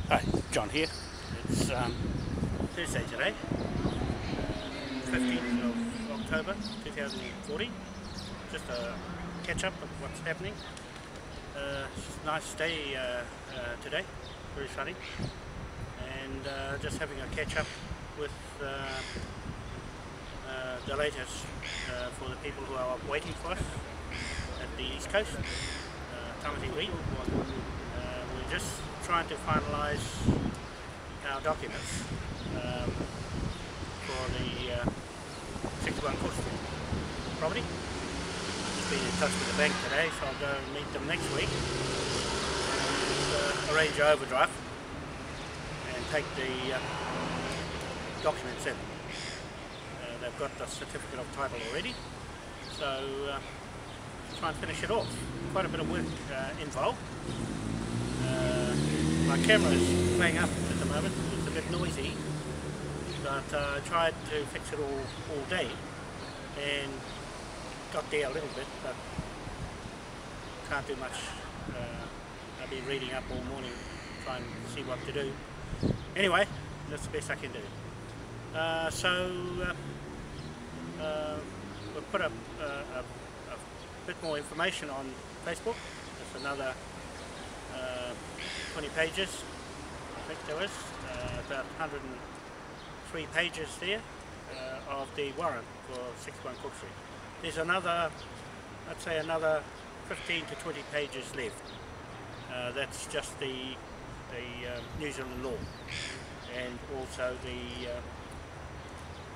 Hi, John here. It's Thursday today, 15th of October 2014. Just a catch up of what's happening. It's a nice day today, very sunny, and just having a catch up with the latest for the people who are waiting for us at the East Coast, Tamati Wee. We're just trying to finalise our documents for the 61 Court Street property. I've just been in touch with the bank today, so I'll go and meet them next week and arrange an overdraft and take the documents in. They've got the certificate of title already, so try and finish it off. Quite a bit of work involved. My camera is playing up at the moment. It's a bit noisy, but I tried to fix it all day and got there a little bit, but can't do much. I've been reading up all morning trying to see what to do. Anyway, that's the best I can do. We'll put up a bit more information on Facebook. There's another 20 pages, I think there was, about 103 pages there of the warrant for 61 Cook Street. There's another, I'd say another 15 to 20 pages left. That's just the New Zealand law and also the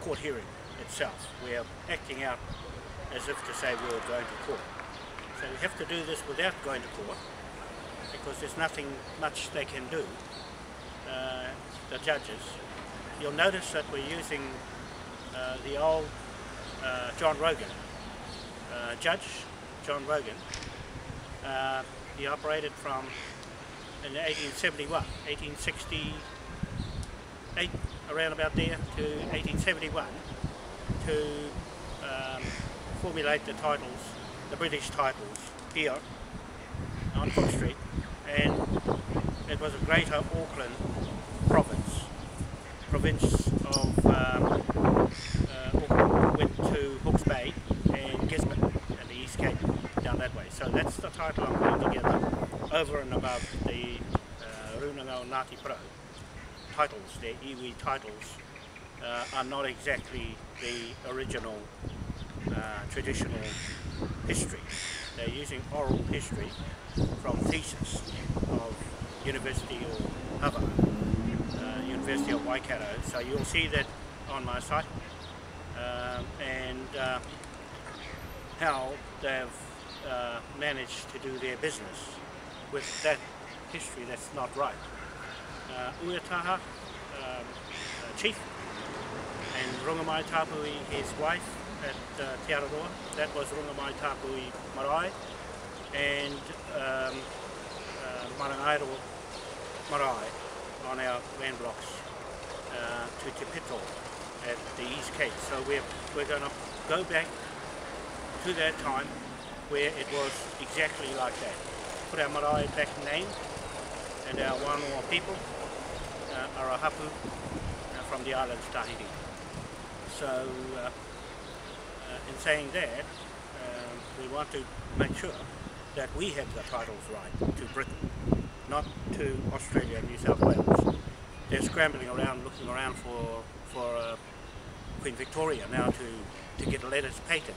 court hearing itself. We're acting out as if to say we're going to court. So we have to do this without going to court, because there's nothing much they can do, the judges. You'll notice that we're using the old John Rogan, Judge John Rogan. He operated from in 1871, 1868, around about there, to 1871, to formulate the titles, the British titles here on Cook Street. And it was a greater Auckland province of Auckland, went to Hawke's Bay and Gisborne and the East Cape down that way. So that's the title I'm putting together over and above the Runangau Ngāti Pro titles. Their iwi titles are not exactly the original traditional history. They're using oral history from thesis of University of Hava, University of Waikato. So you'll see that on my site, and how they've managed to do their business with that history that's not right. Uetaha chief and Rungamai Tapui, his wife at Te Araroa, that was Rungamai Tapui Marae, and Marangairo Marae on our land blocks to Te Pito at the East Cape. So we're going to go back to that time where it was exactly like that. Put our marae back named, and our Wanoa people are a hapu from the islands Tahiti. So in saying that, we want to make sure that we have the titles right to Britain, not to Australia and New South Wales. They're scrambling around, looking around for Queen Victoria now to get letters patent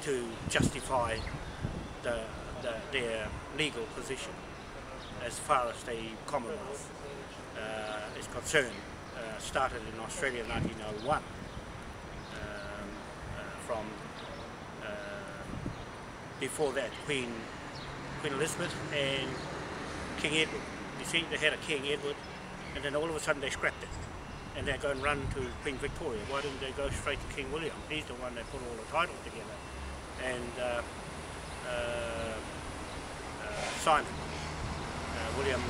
to justify their legal position as far as the Commonwealth is concerned. Started in Australia in 1901 from before that Queen Elizabeth and King Edward. You see, they had a King Edward, and then all of a sudden they scrapped it and they're going to run to Queen Victoria. Why didn't they go straight to King William? He's the one that put all the titles together. And Simon, William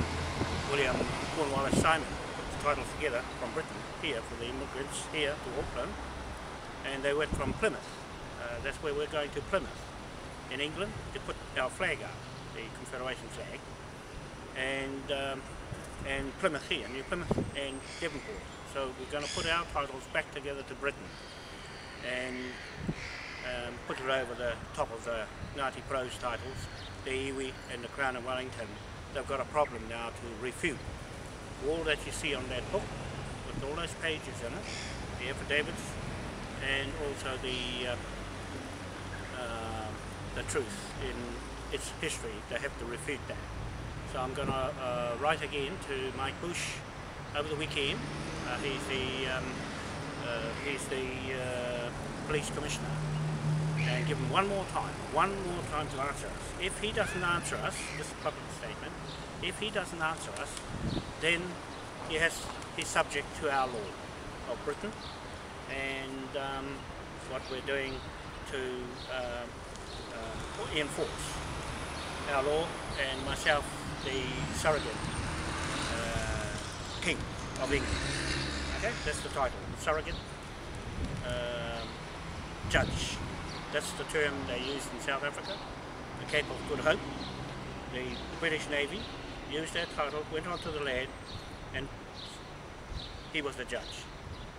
Cornwallis Simon put the titles together from Britain here for the immigrants here to Auckland, and they went from Plymouth. That's where we're going to, Plymouth in England, to put our flag up, the Confederation flag, and Plymouth here, New Plymouth and Devonport. So we're going to put our titles back together to Britain and put it over the top of the Ngāti Pro's titles, the iwi and the Crown of Wellington. They've got a problem now to refute all that you see on that book with all those pages in it, the affidavits and also the truth in its history. They have to refute that. So I'm going to write again to Mike Bush over the weekend. He's the police commissioner, and give him one more time to answer us. If he doesn't answer us, this is a public statement, if he doesn't answer us, then he's subject to our law of Britain, and what we're doing to enforce our law, and myself, the surrogate King of England. Okay, that's the title, surrogate judge. That's the term they used in South Africa, the Cape of Good Hope. The British Navy used that title, went onto the land, and he was the judge,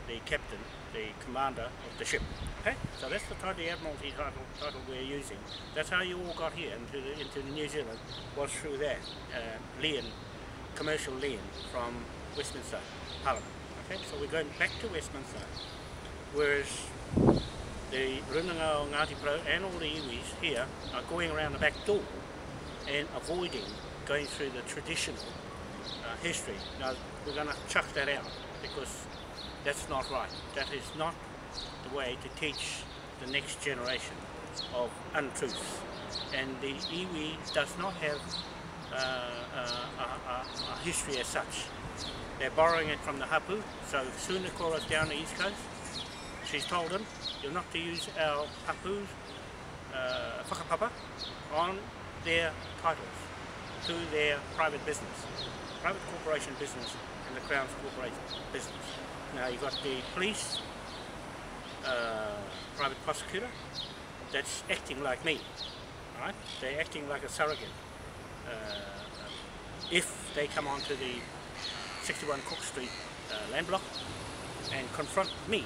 the captain, the commander of the ship. Okay, so that's the title, the Admiralty title we're using. That's how you all got here into New Zealand, was through that Lien, commercial Lien from Westminster Parliament. Okay, so we're going back to Westminster, whereas the Runanga o Ngāti Pro and all the iwis here are going around the back door and avoiding going through the traditional history. Now we're going to chuck that out because that's not right. That is not the way to teach the next generation of untruths. And the iwi does not have a history as such. They're borrowing it from the hapu, so soon they call us down the east coast. She's told them, you're not to use our hapu's whakapapa on their titles to their private business, private corporation business and the Crown's corporation business. Now you've got the police, private prosecutor, that's acting like me, right? They're acting like a surrogate. If they come onto the 61 Cook Street land block and confront me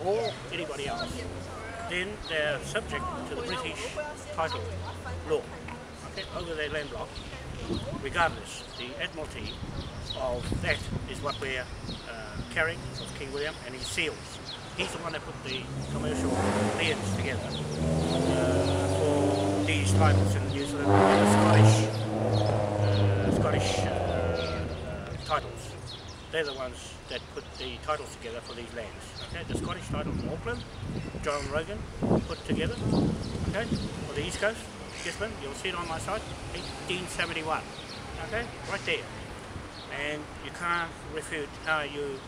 or anybody else, then they're subject to the British title law, okay, over their land block, regardless. The Admiralty of that is what we're carrying, of King William and his seals. He's the one that put the commercial liens together for these titles in New Zealand and the Scottish titles. They're the ones that put the titles together for these lands. Okay, the Scottish titles in Auckland, John Rogan put together. Okay, for the East Coast, Gisborne, you'll see it on my site, 1871. Okay, right there. And you can't refute how you're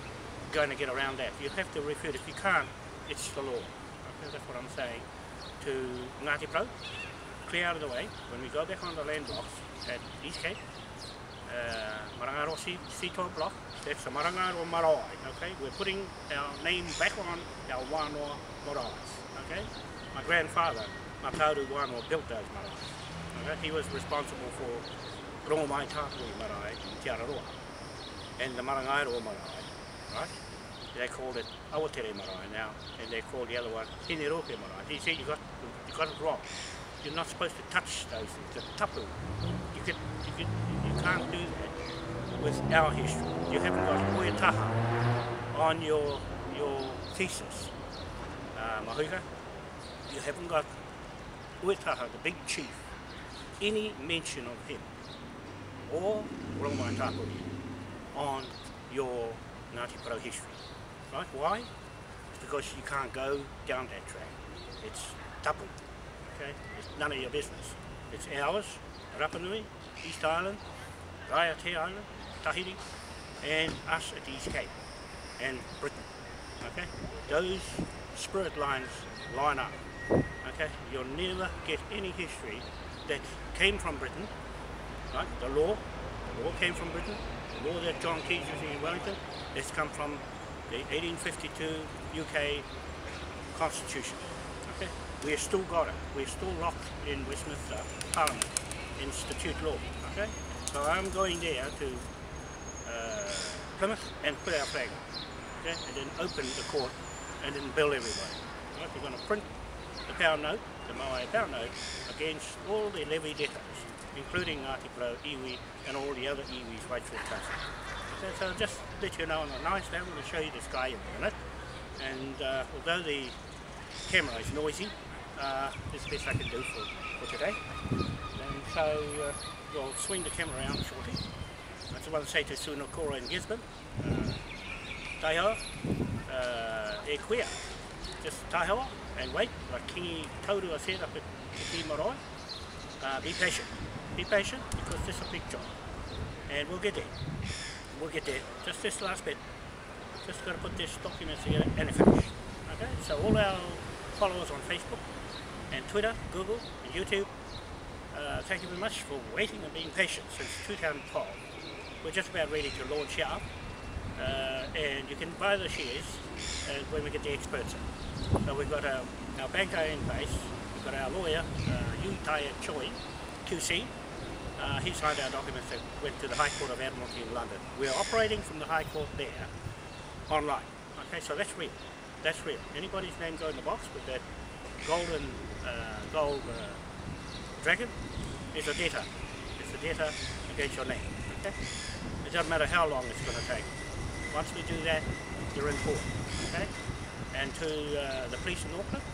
going to get around that. You have to refute. If you can't, it's the law. Okay, that's what I'm saying to Ngāti Pro. Clear out of the way. When we go back on the land blocks at East Cape, Marangaro C12 block, that's the Marangaro Marae, okay? We're putting our name back on our Wanoa marae, okay? My grandfather, Mātauru Wanoa, built those marae, okay? He was responsible for Mai Tāpui marae in Te Araroa and the Marangaro marae, right? They called it Awatere marae now, and they call the other one Hinerope marae. He said you got it wrong. You're not supposed to touch those things, the tapu. You can't do that with our history. You haven't got Uetaha on your thesis, Māhuhu. You haven't got Uetaha, the big chief, any mention of him or Mai Tāpui on your Ngāti Pro history. Right? Why? It's because you can't go down that track. It's tapu. Okay? It's none of your business. It's ours, Rapa Nui, East Island, Raiatea Island, Tahiti, and us at the East Cape, and Britain. Okay? Those spirit lines line up. Okay? You'll never get any history that came from Britain. Right? The law came from Britain. The law that John Key's using in Wellington has come from the 1852 UK Constitution. Okay? We've still got it. We're still locked in Westminster Parliament, Institute Law. Okay? So I'm going there to Plymouth and put our flag up, okay? And then open the court and then bill everybody. Right? We're going to print the pound note, the Moai pound note, against all the levy debtors, including Ngāti Porou, iwi, and all the other iwis right through the country. Okay, so just let you know on a nice day, I'm going to show you the sky in a minute. And although the camera is noisy, it's the best I can do for today. And so we'll swing the camera around shortly. I just want to say to Sunokora and Gisborne, taihoa, e quia, just taihoa and wait, like Kingi Taurua said up at Te Marae. Be patient because this is a big job and we'll get there. We'll get there. Just this last bit. Just got to put this document together and finish. Okay, so all our followers on Facebook and Twitter, Google and YouTube, thank you very much for waiting and being patient since 2012. We're just about ready to launch here up, and you can buy the shares when we get the experts in. So we've got our banker in place, we've got our lawyer, Yu Tai Choi, QC. He signed our documents that went to the High Court of Admiralty in London. We're operating from the High Court there, online. Okay, so that's real. That's real. Anybody's name go in the box with that golden gold dragon is a debtor. It's a debtor against your name. Okay? It doesn't matter how long it's going to take. Once we do that, you're in court. Okay? And to the police in Auckland,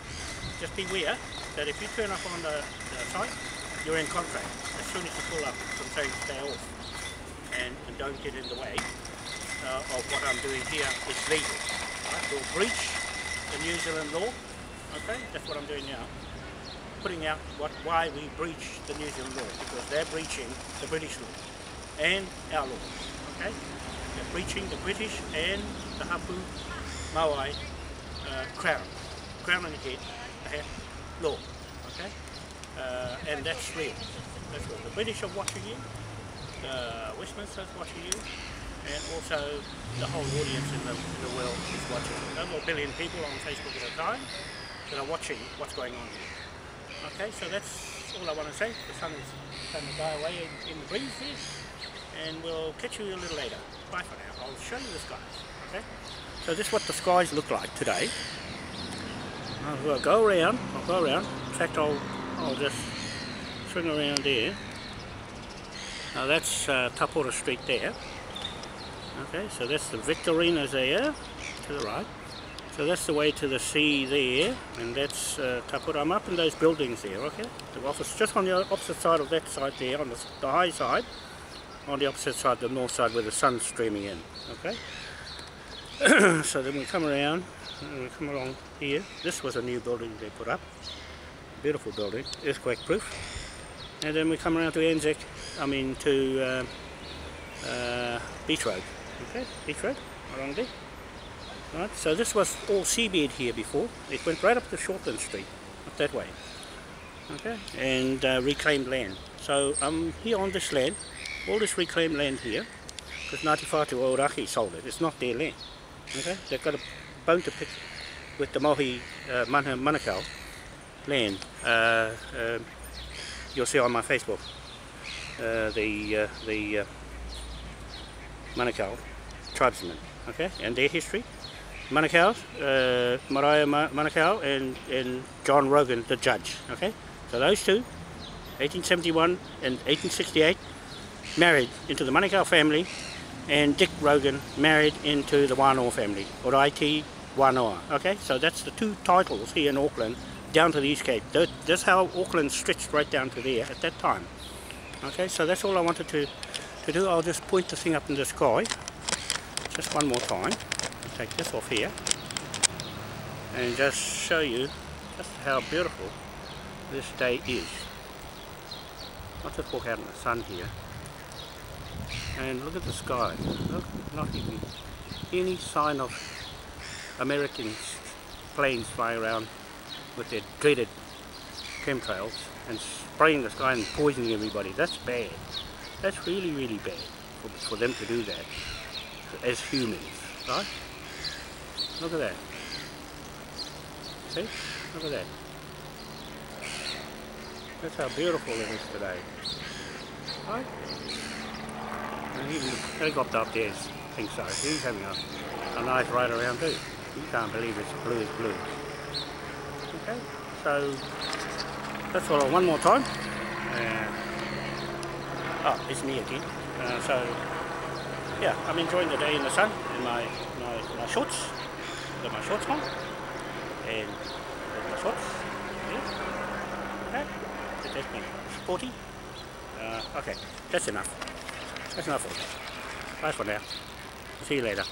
just beware that if you turn up on the site, you're in contract. As soon as you pull up, I'm saying stay off and don't get in the way of what I'm doing here is legal. Right? We'll breach the New Zealand law. Okay, that's what I'm doing now. Putting out why we breach the New Zealand law, because they're breaching the British law and our law. Okay, they're breaching the British and the Hapu Moai crown on the head law. Okay, and that's real. That's real. The British are watching you. Westminster's watching you. And also the whole audience in the world is watching. Over 1 billion people on Facebook at a time that are watching what's going on here. Okay, so that's all I want to say. The sun is starting to die away in the breeze here. And we'll catch you a little later. Bye for now. I'll show you the skies. Okay? So this is what the skies look like today. I'll go around. In fact, I'll just swing around there. Now that's Tapora Street there. Okay, so that's the Victorinas there, to the right. So that's the way to the sea there, and that's Tapura. I'm up in those buildings there, okay? The office just on the opposite side of that side there, on the high side, on the opposite side, the north side where the sun's streaming in, okay? So then we come around, and we come along here. This was a new building they put up, beautiful building, earthquake proof. And then we come around to to Beach Road. Okay, Beach Road, along there. Right, so this was all seabed here before. It went right up to Shortland Street, up that way. Okay, and reclaimed land. So I'm here on this land, all this reclaimed land here, because Ngāti Whātua Ōrākei sold it. It's not their land. Okay, they've got a bone to pick with the Mohi Manukau land. You'll see on my Facebook the Manukau tribesmen, okay, and their history. Manukau, Mariah Manukau and John Rogan, the judge, okay. So those two, 1871 and 1868, married into the Manukau family, and Dick Rogan married into the Wanoa family, Oraiti Wanoa, okay. So that's the two titles here in Auckland, down to the East Cape. That's how Auckland stretched right down to there at that time. Okay, so that's all I wanted to do. I'll just point the thing up in the sky just one more time. I'll take this off here and just show you just how beautiful this day is. I'll just walk out in the sun here and look at the sky. Look, not even any sign of American planes flying around with their dreaded chemtrails and spraying the sky and poisoning everybody. That's bad. That's really, really bad for them to do that as humans, right? Look at that. See? Look at that. That's how beautiful it is today. Right? Even the helicopter up there thinks so. He's having a nice ride around too. You can't believe it's blue as blue. Okay, so that's all. One more time. Oh, it's me again. So yeah, I'm enjoying the day in the sun in my shorts. Got my shorts on and my shorts. Yeah. Okay, so that's me. Sporty. Okay, that's enough. That's enough for me. Bye for now. See you later.